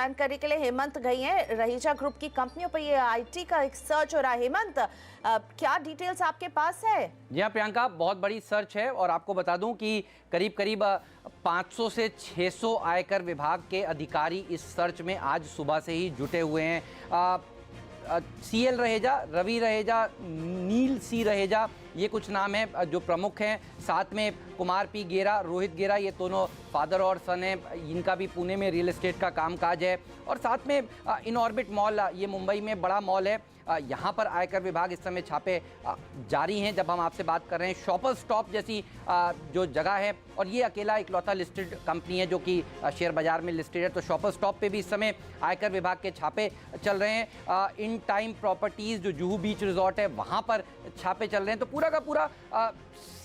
जानकारी के लिए हेमंत गई हैं। रहीजा ग्रुप की कंपनियों पर ये आईटी का एक सर्च हो रहा है। हेमंत, क्या डिटेल्स आपके पास है? जी हाँ प्रियंका, बहुत बड़ी सर्च है और आपको बता दूं कि करीब करीब 500 से 600 आयकर विभाग के अधिकारी इस सर्च में आज सुबह से ही जुटे हुए हैं। सीएल रहेजा, रवि रहेजा, नील सी रहेजा, ये कुछ नाम हैं जो प्रमुख हैं। साथ में कुमार पी गेरा, रोहित गेरा, ये दोनों फादर और सन हैं। इनका भी पुणे में रियल एस्टेट का कामकाज है। और साथ में इनऑर्बिट मॉल, ये मुंबई में बड़ा मॉल है, यहाँ पर आयकर विभाग इस समय छापे जारी हैं जब हम आपसे बात कर रहे हैं। शॉपर्स स्टॉप जैसी जो जगह है, और ये अकेला इकलौता लिस्टेड कंपनी है जो कि शेयर बाजार में लिस्टेड है, तो शॉपर्स स्टॉप पे भी इस समय आयकर विभाग के छापे चल रहे हैं। इन टाइम प्रॉपर्टीज़ जो जुहू बीच रिजॉर्ट है वहाँ पर छापे चल रहे हैं। तो पूरा का पूरा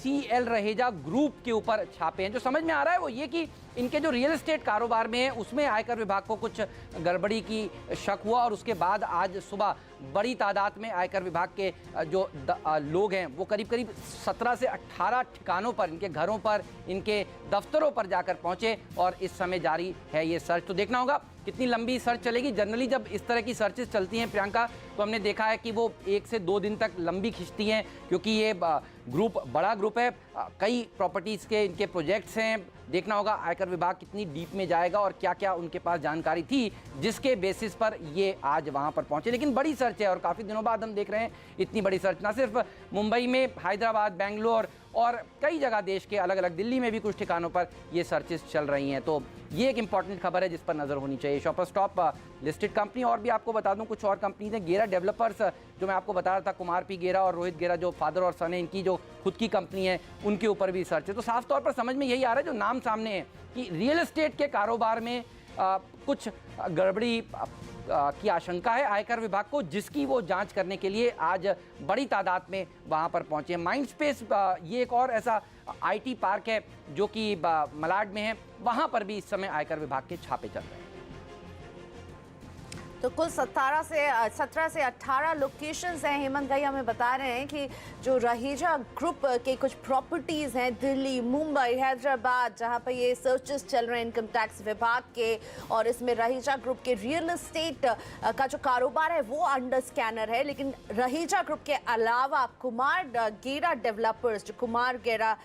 सीएल रहेजा ग्रुप के ऊपर छापे हैं। जो समझ में आ रहा है वो ये कि इनके जो रियल एस्टेट कारोबार में है उसमें आयकर विभाग को कुछ गड़बड़ी की शक हुआ, और उसके बाद आज सुबह बड़ी तादाद में आयकर विभाग के जो लोग हैं वो करीब करीब 17 से 18 ठिकानों पर, इनके घरों पर, इनके दफ्तरों पर जाकर पहुंचे, और इस समय जारी है ये सर्च। तो देखना होगा कितनी लंबी सर्च चलेगी। जनरली जब इस तरह की सर्चेस चलती हैं प्रियंका, तो हमने देखा है कि वो 1 से 2 दिन तक लंबी खिंचती हैं, क्योंकि ये ग्रुप बड़ा ग्रुप है, कई प्रॉपर्टीज़ के इनके प्रोजेक्ट्स हैं। देखना होगा आयकर विभाग कितनी डीप में जाएगा और क्या क्या उनके पास जानकारी थी जिसके बेसिस पर ये आज वहाँ पर पहुँचे। लेकिन बड़ी सर्च है और काफ़ी दिनों बाद हम देख रहे हैं इतनी बड़ी सर्च। ना सिर्फ मुंबई में, हैदराबाद, बेंगलोर और कई जगह देश के अलग अलग, दिल्ली में भी कुछ ठिकानों पर ये सर्चेस चल रही हैं। तो ये एक इंपॉर्टेंट खबर है जिस पर नज़र होनी चाहिए। शॉपर्स स्टॉप लिस्टेड कंपनी, और भी आपको बता दूं कुछ और कंपनीज हैं। गेरा डेवलपर्स, जो मैं आपको बता रहा था, कुमार पी गेरा और रोहित गेरा जो फादर और सन है, इनकी जो खुद की कंपनी है उनके ऊपर भी सर्च है। तो साफ तौर पर समझ में यही आ रहा है जो नाम सामने है कि रियल एस्टेट के कारोबार में कुछ गड़बड़ी की आशंका है आयकर विभाग को, जिसकी वो जांच करने के लिए आज बड़ी तादाद में वहां पर पहुंचे। माइंड स्पेस, ये एक और ऐसा आईटी पार्क है जो कि मलाड में है, वहां पर भी इस समय आयकर विभाग के छापे चल रहे हैं। तो कुल 17 से 18 लोकेशंस हैं। हेमंत गई हमें बता रहे हैं कि जो रहीजा ग्रुप के कुछ प्रॉपर्टीज़ हैं दिल्ली, मुंबई, हैदराबाद, जहां पर ये सर्चेस चल रहे हैं इनकम टैक्स विभाग के, और इसमें रहीजा ग्रुप के रियल एस्टेट का जो कारोबार है वो अंडर स्कैनर है। लेकिन रहीजा ग्रुप के अलावा कुमार गेरा डेवलपर्स, जो कुमार गेरा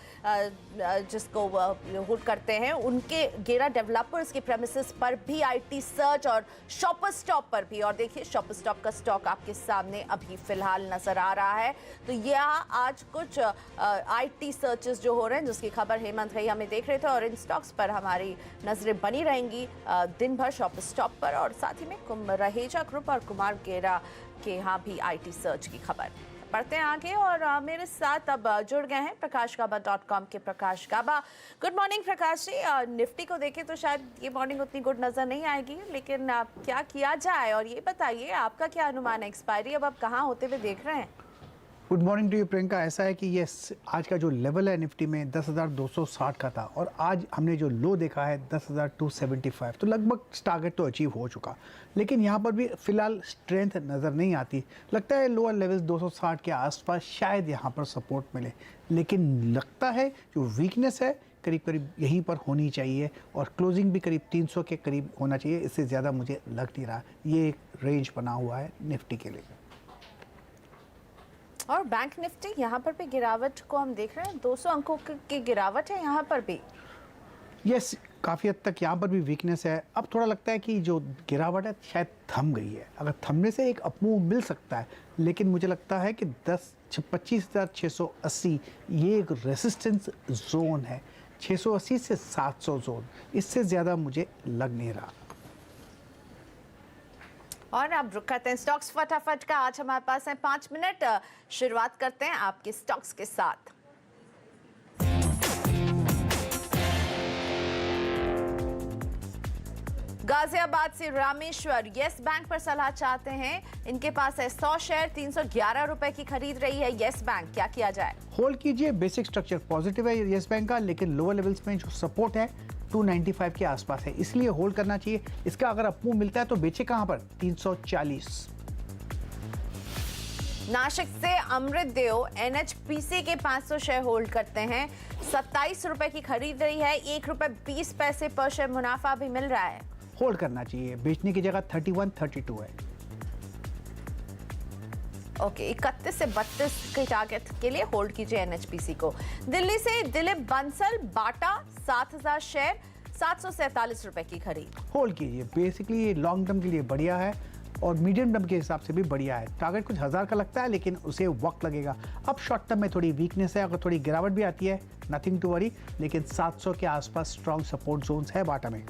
जिसको होल्ड करते हैं, उनके गेरा डेवलपर्स के प्रेमिसेस पर भी आईटी सर्च, और शॉपर्स स्टॉप पर भी। और देखिए शॉपर्स स्टॉप का स्टॉक आपके सामने अभी फिलहाल नजर आ रहा है। तो यह आज कुछ आईटी सर्चेस जो हो रहे हैं जिसकी खबर हेमंत गई हमें देख रहे थे, और इन स्टॉक्स पर हमारी नजरें बनी रहेंगी दिन भर शॉपर्स स्टॉप पर। और साथ ही में रहीजा ग्रुप और कुमार गेरा के यहाँ भी आईटी सर्च की खबर। पढ़ते हैं आगे, और मेरे साथ अब जुड़ गए हैं प्रकाशगाबा.com के प्रकाश गाबा। Good morning Prakash ji. Nifty को देखें तो शायद ये मॉर्निंग उतनी गुड नज़र नहीं आएगी, लेकिन क्या किया जाए, और ये बताइए आपका क्या अनुमान है, एक्सपायरी अब आप कहाँ होते हुए देख रहे हैं? Good morning to you Priyanka. ऐसा है कि ये आज का जो लेवल है निफ्टी में 10,260 का था, और आज हमने जो लो देखा है 10,275, तो लगभग टारगेट तो अचीव हो चुका। लेकिन यहाँ पर भी फिलहाल स्ट्रेंथ नज़र नहीं आती। लगता है लोअर लेवल्स 260 के आसपास शायद यहाँ पर सपोर्ट मिले, लेकिन लगता है जो वीकनेस है करीब करीब यहीं पर होनी चाहिए, और क्लोजिंग भी करीब 300 के करीब होना चाहिए। इससे ज़्यादा मुझे लग नहीं रहा। ये एक रेंज बना हुआ है निफ्टी के लिए। और बैंक निफ्टी यहाँ पर भी गिरावट को हम देख रहे हैं, 200 अंकों की गिरावट है यहाँ पर भी। यस, काफ़ी हद तक यहाँ पर भी वीकनेस है। अब थोड़ा लगता है कि जो गिरावट है शायद थम गई है। अगर थमने से एक अपमूव मिल सकता है, लेकिन मुझे लगता है कि 25,680 ये एक रेसिस्टेंस जोन है। 680 से 700 जोन, इससे ज़्यादा मुझे लग नहीं रहा। और अब रुक करते हैं स्टॉक्स फटाफट का। आज हमारे पास है 5 मिनट। शुरुआत करते हैं आपके स्टॉक्स के साथ। गाजियाबाद से रामेश्वर येस बैंक पर सलाह चाहते हैं। इनके पास है 100 शेयर, 311 रुपए की खरीद रही है येस बैंक। क्या किया जाए? होल्ड कीजिए। बेसिक स्ट्रक्चर पॉजिटिव है येस बैंक का, लेकिन लोअर लेवल्स में जो सपोर्ट है 295 के आसपास है, इसलिए होल्ड करना चाहिए। इसका अगर अपमूव मिलता है तो बेचे कहां पर? 340। नासिक से अमृत देव एनएचपीसी के 500 शेयर होल्ड करते हैं। 27 रुपए की खरीद रही है, 1 रुपए 20 पैसे पर शेयर मुनाफा भी मिल रहा है। होल्ड करना चाहिए, बेचने की जगह 31, 32 है। ओके 31 से 32 के टारगेट के लिए होल्ड कीजिए एनएचपीसी को। दिल्ली से दिलीप बंसल, बाटा 7000 शेयर, 747 रुपए की खरीद। होल्ड कीजिए, बेसिकली ये लॉन्ग टर्म के लिए बढ़िया है और मीडियम टर्म के हिसाब से भी बढ़िया है। टारगेट कुछ 1000 का लगता है लेकिन उसे वक्त लगेगा। अब शॉर्ट टर्म में थोड़ी वीकनेस है, अगर थोड़ी गिरावट भी आती है नथिंग टू वरी, लेकिन 700 के आसपास स्ट्रॉन्ग सपोर्ट जोन्स है बाटा में।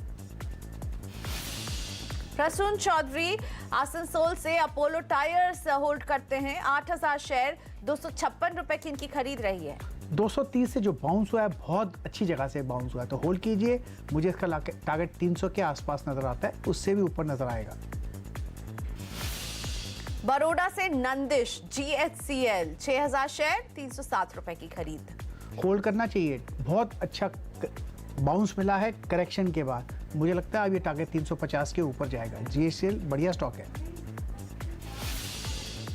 प्रसून चौधरी आसनसोल से अपोलो टायर्स होल्ड करते हैं, 8000 शेयर, 256 रुपए की इनकी खरीद रही है। 230 से जो बाउंस हुआ है बहुत अच्छी जगह से बाउंस हुआ है, तो होल्ड कीजिए। मुझे इसका टारगेट 300 के आसपास नजर आता है, उससे भी ऊपर नजर आएगा। बड़ौदा से नंदिश GHCL 6000 शेयर, 307 रुपए की खरीद। होल्ड करना चाहिए, बहुत अच्छा बाउंस मिला है करेक्शन के बाद। मुझे लगता है अब ये टारगेट 350 के ऊपर जाएगा। GHCL बढ़िया स्टॉक है।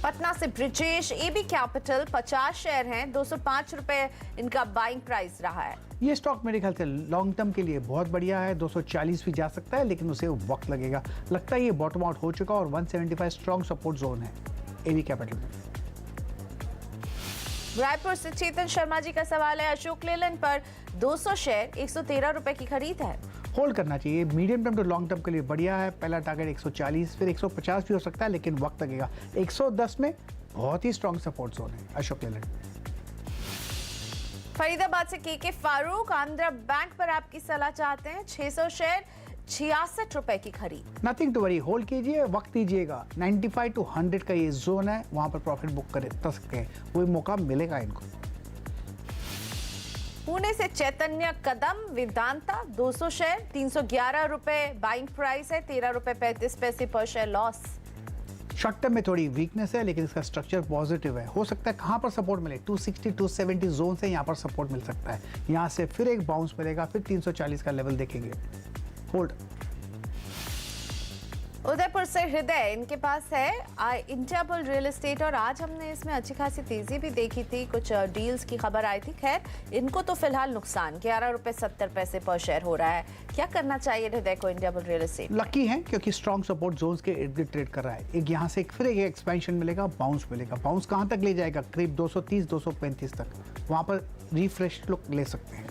पटना से ब्रिजेश AB कैपिटल 50 शेयर हैं, 205 रुपए इनका बाइंग प्राइस रहा है। ये स्टॉक मेरे ख्याल से लॉन्ग टर्म के लिए बहुत बढ़िया है। 240 भी जा सकता है लेकिन उसे वक्त लगेगा। लगता है ये बॉटम आउट हो चुका और 175 स्ट्रॉन्ग सपोर्ट जोन है AB कैपिटल में। रायपुर से चेतन शर्मा जी का सवाल है, अशोक लेलैंड पर 200 शेयर, 113 रुपए की खरीद है। होल्ड करना चाहिए, medium term to long term के लिए बढ़िया है। पहला टारगेट 140, फिर 150 भी हो सकता है लेकिन वक्त लगेगा। 110 में बहुत ही स्ट्रॉन्ग सपोर्ट जोन है अशोक लेलैंड। फरीदाबाद से के फारूक, आंध्रा बैंक पर आपकी सलाह चाहते हैं, 600 शेयर, 66 रुपए की खरीद। नथिंग टू वरी, होल्ड कीजिए, वक्त दीजिएगा। 95 टू 100 का ये जोन है, वहां पर प्रॉफिट बुक कर सकते हैं, कोई मौका मिलेगा इनको। पुणे से चैतन्य कदम, वेदांता 200 शेयर, 311 रुपए बाइंग प्राइस है, 13 रुपए 35 पैसे पर शेयर लॉस। शॉर्ट टर्म में थोड़ी वीकनेस है लेकिन इसका स्ट्रक्चर पॉजिटिव है। हो सकता है कहां पर सपोर्ट मिले, 260 270 जोन से यहां पर सपोर्ट मिल सकता है। यहां से फिर एक बाउंस मिलेगा, फिर 340 का लेवल देखेंगे। होल्ड। उदयपुर से हृदय, इनके पास है इंडियाबुल रियल एस्टेट और आज हमने इसमें अच्छी खासी तेजी भी देखी थी, कुछ डील्स की खबर आई थी। खैर इनको तो फिलहाल नुकसान 11 रुपए 70 पैसे पर शेयर हो रहा है। क्या करना चाहिए हृदय को इंडियाबुल रियल एस्टेट? लकी है क्योंकि स्ट्रॉन्ग सपोर्ट जोन्स के इर्द गिर्द ट्रेड कर रहा है। एक यहाँ से फिर एक एक्सपेंशन मिलेगा, बाउंस मिलेगा। बाउंस कहाँ तक ले जाएगा? करीब 230 235 तक, वहाँ पर रिफ्रेश लुक ले सकते हैं।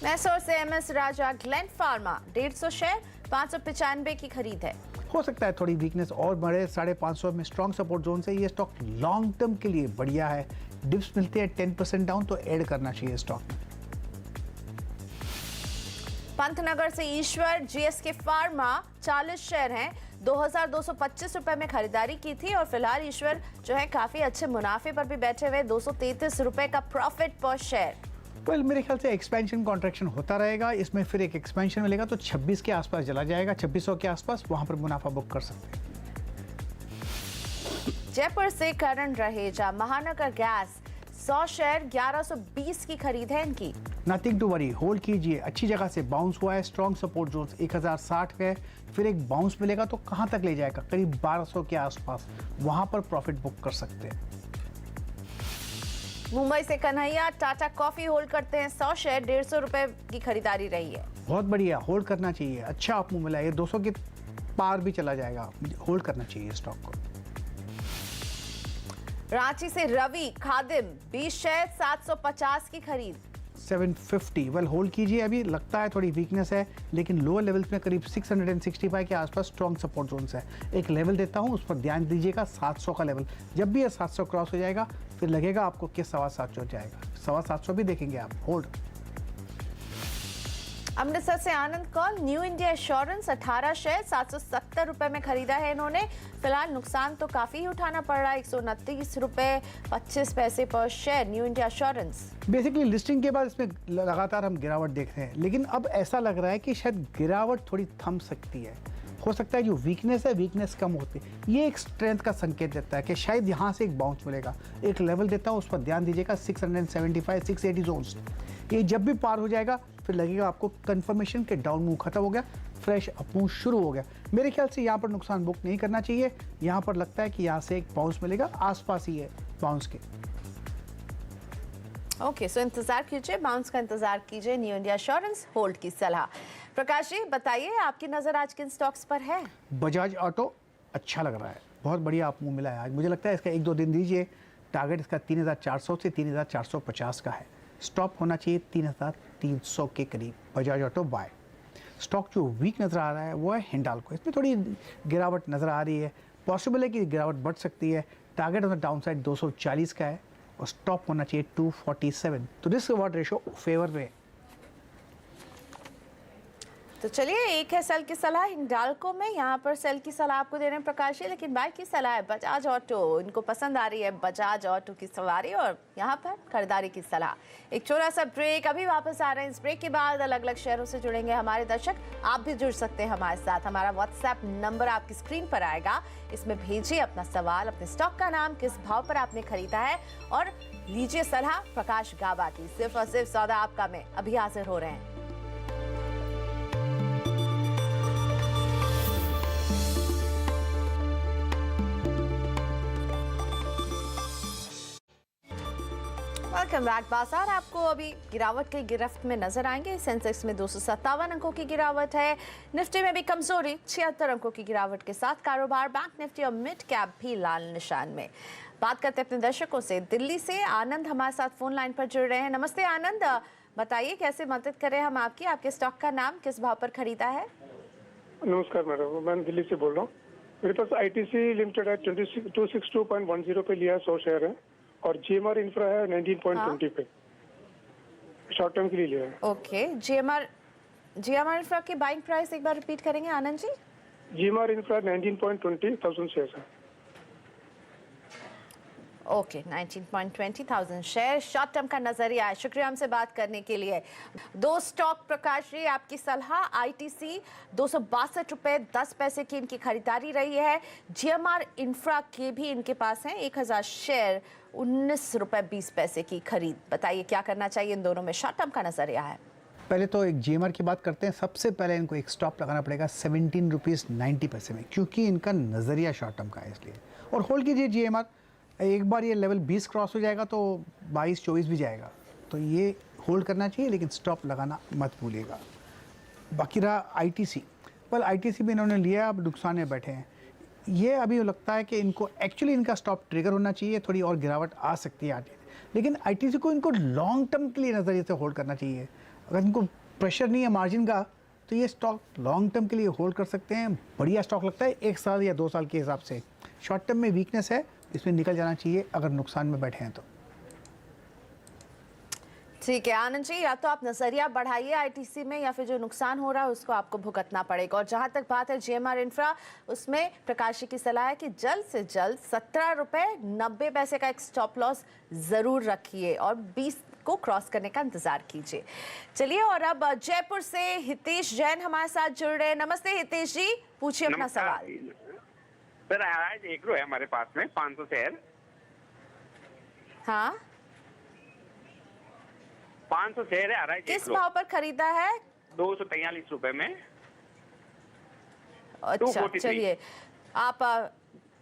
मैसूर से MS राजा, ग्लेंड फार्मा 150 शेयर, 595 की खरीद है। हो सकता है थोड़ी वीकनेस और बढ़े, 550 में स्ट्रॉन्ग सपोर्ट जोन से। ये स्टॉक लॉन्ग टर्म के लिए बढ़िया है। डिप्स मिलते हैं 10% डाउन तो ऐड करना चाहिए स्टॉक में। पंतनगर से ईश्वर, GSK फार्मा 40 शेयर हैं, 2225 रुपए में खरीदारी की थी और फिलहाल ईश्वर जो है काफी अच्छे मुनाफे पर भी बैठे हुए, 233 रुपए का प्रॉफिट पर शेयर। वेल मेरे ख्याल से एक्सपेंशन कॉन्ट्रैक्शन होता रहेगा, इसमें फिर एक एक्सपेंशन मिलेगा तो 26 के आसपास चला जाएगा, 2600 के आसपास, वहां पर मुनाफा बुक कर सकते हैं। जयपुर से करण रहेजा, महानगर गैस 100 शेयर, 1120 की खरीद है इनकी। नथिंग टू वरी, होल्ड कीजिए। अच्छी जगह से बाउंस हुआ है, स्ट्रॉन्ग सपोर्ट जोन 1060 है, फिर एक बाउंस मिलेगा तो कहां तक ले जाएगा? करीब 1200 के आसपास, वहां पर प्रॉफिट बुक कर सकते हैं। मुंबई से कन्हैया, टाटा कॉफी होल्ड करते हैं, 100 शेयर, 150 रुपए की खरीदारी रही है। बहुत बढ़िया, होल्ड करना चाहिए। अच्छा आप मिला, ये 200 के पार भी चला जाएगा, होल्ड करना चाहिए स्टॉक को। रांची से रवि, खादिम 20 शेयर, 750 की खरीद। 750 वेल होल्ड कीजिए। अभी लगता है थोड़ी वीकनेस है लेकिन लोअर लेवल्स में करीब 665 के आसपास स्ट्रॉन्ग सपोर्ट जोन्स है। एक लेवल देता हूं, उस पर ध्यान दीजिएगा, 700 का लेवल। जब भी ये 700 क्रॉस हो जाएगा फिर लगेगा आपको कि 750 जाएगा, 750 भी देखेंगे आप। होल्ड। अमृतसर से Anand Kaul, new India assurance 18 share, 770 रुपए में खरीदा है इन्होंने। फिलहाल नुकसान तो काफी ही उठाना पड़ रहा है, 129 रुपए 25 पैसे पर share new India assurance. Basically listing के बाद इसमें लगातार हम गिरावट देख रहे हैं लेकिन अब ऐसा लग रहा है कि शायद गिरावट थोड़ी थम सकती है। हो सकता है जो वीकनेस है, वीकनेस कम होती है। ये एक स्ट्रेंथ का संकेत देता है कि शायद यहाँ से एक बाउंस मिलेगा। एक लेवल देता हूँ, उस पर ध्यान दीजिएगा, 675 680 जोन्स। ये जब भी पार हो जाएगा फिर लगेगा आपको कंफर्मेशन के डाउन मूव खत्म हो गया, फ्रेश अप मूव शुरू हो गया। मेरे ख्याल से यहाँ पर नुकसान बुक नहीं करना चाहिए। यहाँ पर लगता है कि यहाँ से एक बाउंस मिलेगा, आसपास ही है बाउंस के। ओके, सो इंतजार कीजिए, बाउंस का इंतजार कीजिए, न्यू इंडिया एश्योरेंस होल्ड की सलाह। प्रकाश जी बताइए, आपकी नजर आज किन स्टॉक्स पर है? बजाज ऑटो अच्छा लग रहा है, बहुत बढ़िया आप मिला है आज। मुझे लगता है इसका 1-2 दिन दीजिए। टारगेट इसका 3400 से 3450 का है। स्टॉप होना चाहिए 3300 के करीब। Bajaj Auto buy. स्टॉक जो वीक नज़र आ रहा है वो है हिंडाल्को। इसमें थोड़ी गिरावट नज़र आ रही है, पॉसिबल है कि गिरावट बढ़ सकती है। Target on the down side 240 का है और स्टॉप होना चाहिए 247। तो रिस्क रिवॉर्ड रेशो फेवर में। तो चलिए, एक है सेल की सलाह हिंडाल्को में, यहाँ पर सेल की सलाह आपको दे रहे हैं प्रकाश जी, लेकिन बाय की सलाह है बजाज ऑटो। इनको पसंद आ रही है बजाज ऑटो की सवारी और यहाँ पर खरीदारी की सलाह। एक छोटा सा ब्रेक, अभी वापस आ रहे हैं। इस ब्रेक के बाद अलग अलग शहरों से जुड़ेंगे हमारे दर्शक। आप भी जुड़ सकते हैं हमारे साथ। हमारा व्हाट्सएप नंबर आपकी स्क्रीन पर आएगा, इसमें भेजिए अपना सवाल, अपने स्टॉक का नाम, किस भाव पर आपने खरीदा है और लीजिए सलाह प्रकाश गाबा की। सिर्फ और सिर्फ सौदा आपका में अभी हाजिर हो रहे हैं। Welcome back. बाजार आपको अभी गिरावट की गिरफ्त में नजर आएंगे। सेंसेक्स में 257 अंकों की गिरावट है। निफ्टी में भी कमजोरी, 76 अंकों की गिरावट के साथ कारोबार। बैंक निफ्टी और मिड कैप भी लाल निशान में। बात करते हैं अपने दर्शकों से। दिल्ली से आनंद हमारे साथ फोन लाइन पर जुड़ रहे हैं। नमस्ते आनंद, बताइए कैसे मदद करें हम आपकी? आपके स्टॉक का नाम, किस भाव पर खरीदा है? नमस्कार मैडम, मैं दिल्ली से बोल रहा हूँ। मेरे पास ITC लिमिटेड है 262.10 पे लिया है, 100 शेयर है। और GMR इंफ्रा है 19.20 पे, शॉर्ट टर्म के लिए लिया है। ओके, GMR इंफ्रा की बाइंग प्राइस एक बार रिपीट करेंगे Anand ji? GMR infra 19.20,000 share है। ओके, 19.20,000 शेयर, शॉर्ट टर्म का नजरिया है। शुक्रिया हमसे बात करने के लिए। दो स्टॉक प्रकाश जी, आपकी सलाह। ITC 262 रुपए 10 पैसे की इनकी खरीदारी रही है। GMR इंफ्रा के भी इनके पास है 1000 शेयर, 19 रुपए 20 पैसे की खरीद। बताइए क्या करना चाहिए इन दोनों में? शॉर्ट टर्म का नजरिया है। पहले तो एक GMR की बात करते हैं। सबसे पहले इनको एक स्टॉप लगाना पड़ेगा 17 रुपीज़ 90 पैसे में, क्योंकि इनका नज़रिया शॉर्ट टर्म का है इसलिए। और होल्ड कीजिए GMR। एक बार ये लेवल 20 क्रॉस हो जाएगा तो 22-24 भी जाएगा, तो ये होल्ड करना चाहिए, लेकिन स्टॉप लगाना मत भूलिएगा। बाकी रहा ITC। पर ITC भी इन्होंने लिया, अब नुकसान में बैठे हैं। ये अभी लगता है कि इनको एक्चुअली इनका स्टॉप ट्रिगर होना चाहिए, थोड़ी और गिरावट आ सकती है आगे, लेकिन ITC को इनको लॉन्ग टर्म के लिए नज़रिए से होल्ड करना चाहिए। अगर इनको प्रेशर नहीं है मार्जिन का तो ये स्टॉक लॉन्ग टर्म के लिए होल्ड कर सकते हैं। बढ़िया स्टॉक लगता है 1 साल या 2 साल के हिसाब से। शॉर्ट टर्म में वीकनेस है, इसमें निकल जाना चाहिए अगर नुकसान में बैठे हैं तो। ठीक है आनंद जी, या तो आप नजरिया बढ़ाइए ITC में, या फिर जो नुकसान हो रहा है उसको आपको भुगतना पड़ेगा। और जहां तक बात है GMR इंफ्रा, उसमें प्रकाश जी की सलाह है कि जल्द से जल्द 17 रुपए 90 पैसे का एक स्टॉप लॉस जरूर रखिए और 20 को क्रॉस करने का इंतजार कीजिए। चलिए, और अब जयपुर से हितेश जैन हमारे साथ जुड़ रहे हैं। नमस्ते हितेश जी, पूछिए अपना सवाल। सर आज एग्रो है हमारे पास में 500 शेयर। हाँ, 500 शेयर है आराइज किस एग्रो। भाव पर खरीदा है? 243 रुपए में। अच्छा 243। चलिए, आप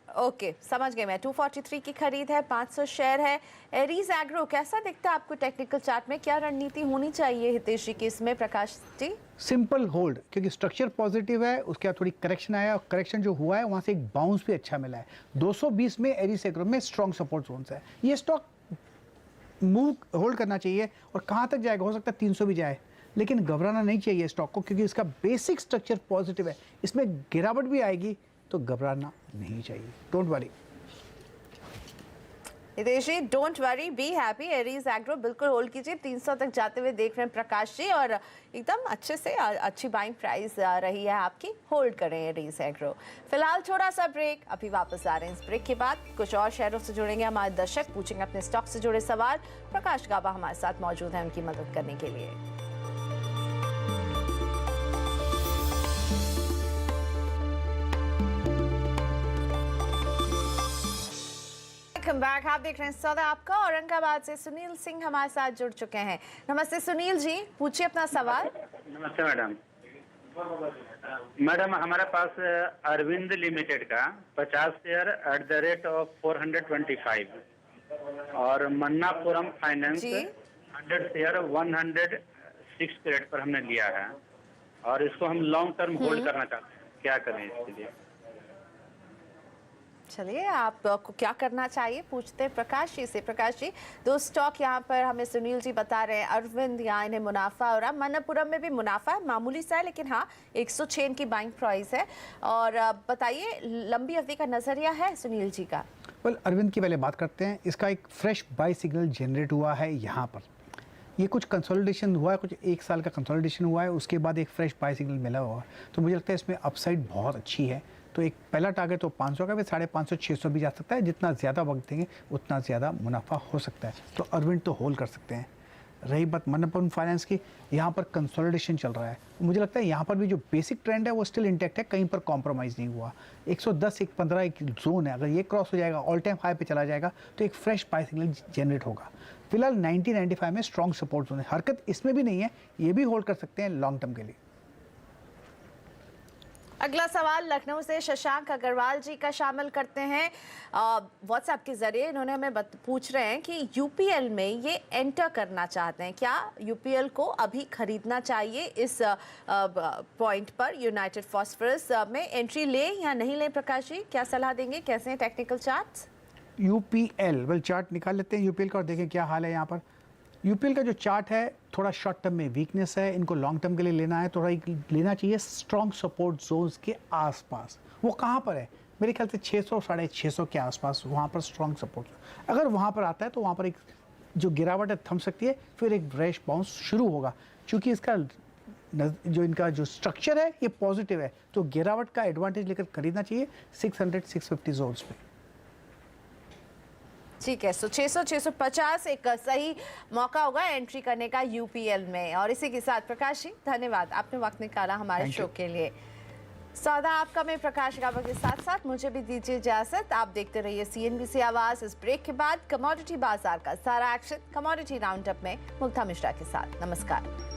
ओके समझ गए मैं। 243 की खरीद है, 500 शेयर है। एरीज एग्रो कैसा दिखता है आपको टेक्निकल चार्ट में? क्या रणनीति होनी चाहिए हितेश जी की इसमें? प्रकाश जी सिंपल होल्ड, क्योंकि स्ट्रक्चर पॉजिटिव है। उसके बाद थोड़ी करेक्शन आया और करेक्शन जो हुआ है वहाँ से एक बाउंस भी अच्छा मिला है। 220 में एरीज एग्रो में स्ट्रॉन्ग सपोर्ट जोन्स है। ये स्टॉक मूव होल्ड करना चाहिए और कहाँ तक जाएगा, हो सकता है 300 भी जाए, लेकिन घबराना नहीं चाहिए स्टॉक को, क्योंकि इसका बेसिक स्ट्रक्चर पॉजिटिव है। इसमें गिरावट भी आएगी तो घबराना नहीं चाहिए। Don't worry Hitesh ji, don't worry, be happy. Aries Agro बिल्कुल होल्ड कीजिए। 300 तक जाते हुए देख रहे हैं प्रकाश जी, और एकदम अच्छे से अच्छी बाइंग प्राइस रही है आपकी। होल्ड करें एरीज एग्रो। फिलहाल छोटा सा ब्रेक, अभी वापस आ रहे हैं। इस ब्रेक के बाद कुछ और शहरों से जुड़ेंगे हमारे दर्शक, पूछेंगे अपने स्टॉक से जुड़े सवाल। प्रकाश गाबा हमारे साथ मौजूद है उनकी मदद करने के लिए। Welcome back. आप देख रहे हैं सौदा आपका। औरंगाबाद से सुनील सिंह हमारे साथ जुड़ चुके हैं। नमस्ते सुनील जी, पूछिए अपना सवाल। नमस्ते मैडम। मैडम हमारे पास अरविंद लिमिटेड का 50 शेयर @425 और मन्नापुरम फाइनेंस जी। 100 शेयर 106 रेट पर हमने लिया है। और इसको हम लॉन्ग टर्म होल्ड करना चाहते हैं, क्या करें इसके लिए? चलिए, आपको क्या करना चाहिए पूछते हैं प्रकाश जी से। प्रकाश जी, दो स्टॉक यहाँ पर हमें सुनील जी बता रहे हैं, अरविंद, यहाँ इन्हें मुनाफा हो रहा है, मनप्पुरम में भी मुनाफा है, मामूली सा है, लेकिन हाँ 106 की बाइंग प्राइस है। और बताइए, लंबी अवधि का नजरिया है सुनील जी का? वेल, अरविंद की पहले बात करते हैं। इसका एक फ्रेश बाई सिग्नल जनरेट हुआ है यहाँ पर। ये कुछ कंसोलिडेशन हुआ है, कुछ 1 साल का कंसोलिडेशन हुआ है, उसके बाद एक फ्रेश बाई सिग्नल मिला हुआ है। तो मुझे लगता है इसमें अपसाइड बहुत अच्छी है। तो एक पहला टारगेट तो 500 का भी, 550 600 भी जा सकता है। जितना ज़्यादा वक्त देंगे उतना ज़्यादा मुनाफा हो सकता है। तो अरविंद तो होल्ड कर सकते हैं। रही बात मनप्पुरम फाइनेंस की, यहाँ पर कंसोलिडेशन चल रहा है। मुझे लगता है यहाँ पर भी जो बेसिक ट्रेंड है वो स्टिल इंटैक्ट है, कहीं पर कॉम्प्रोमाइज़ नहीं हुआ। 110 115 एक जोन है, अगर ये क्रॉस हो जाएगा, ऑल टाइम हाई पे चला जाएगा, तो एक फ्रेश बाय सिग्नल जनरेट होगा। फिलहाल 90-95 में स्ट्रॉन्ग सपोर्ट जोन है, हरकत इसमें भी नहीं है, ये भी होल्ड कर सकते हैं लॉन्ग टर्म के लिए। अगला सवाल लखनऊ से शशांक अग्रवाल जी का शामिल करते हैं व्हाट्सएप के जरिए। इन्होंने हमें पूछ रहे हैं कि यूपीएल में ये एंटर करना चाहते हैं, क्या यूपीएल को अभी खरीदना चाहिए? इस पॉइंट पर यूनाइटेड फॉस्फरस में एंट्री लें या नहीं लें? प्रकाश जी, क्या सलाह देंगे? कैसे हैं technical charts? UPL, well chart निकाल लेते हैं यूपीएल का और देखें क्या हाल है यहाँ पर। यूपीएल का जो चार्ट है थोड़ा शॉर्ट टर्म में वीकनेस है, इनको लॉन्ग टर्म के लिए लेना है, थोड़ा लेना चाहिए स्ट्रॉन्ग सपोर्ट जोन्स के आसपास। वो कहाँ पर है? मेरे ख्याल से 600 650 के आसपास वहाँ पर स्ट्रॉन्ग सपोर्ट। अगर वहाँ पर आता है तो वहाँ पर एक जो गिरावट है थम सकती है, फिर एक फ्रेश बाउंस शुरू होगा। क्योंकि इसका जो इनका जो स्ट्रक्चर है ये पॉजिटिव है, तो गिरावट का एडवांटेज लेकर खरीदना चाहिए 600-650 जोन्स पे। ठीक है, सो 600-650 एक सही मौका होगा एंट्री करने का यूपीएल में। और इसी के साथ प्रकाश जी, धन्यवाद, आपने वक्त निकाला हमारे शो के लिए। सौदा आपका में प्रकाश गाबा के साथ साथ मुझे भी दीजिए इजाजत। आप देखते रहिए CNBC आवाज। इस ब्रेक के बाद कमोडिटी बाजार का सारा एक्शन कमोडिटी राउंड अप में मुग्धा मिश्रा के साथ। नमस्कार।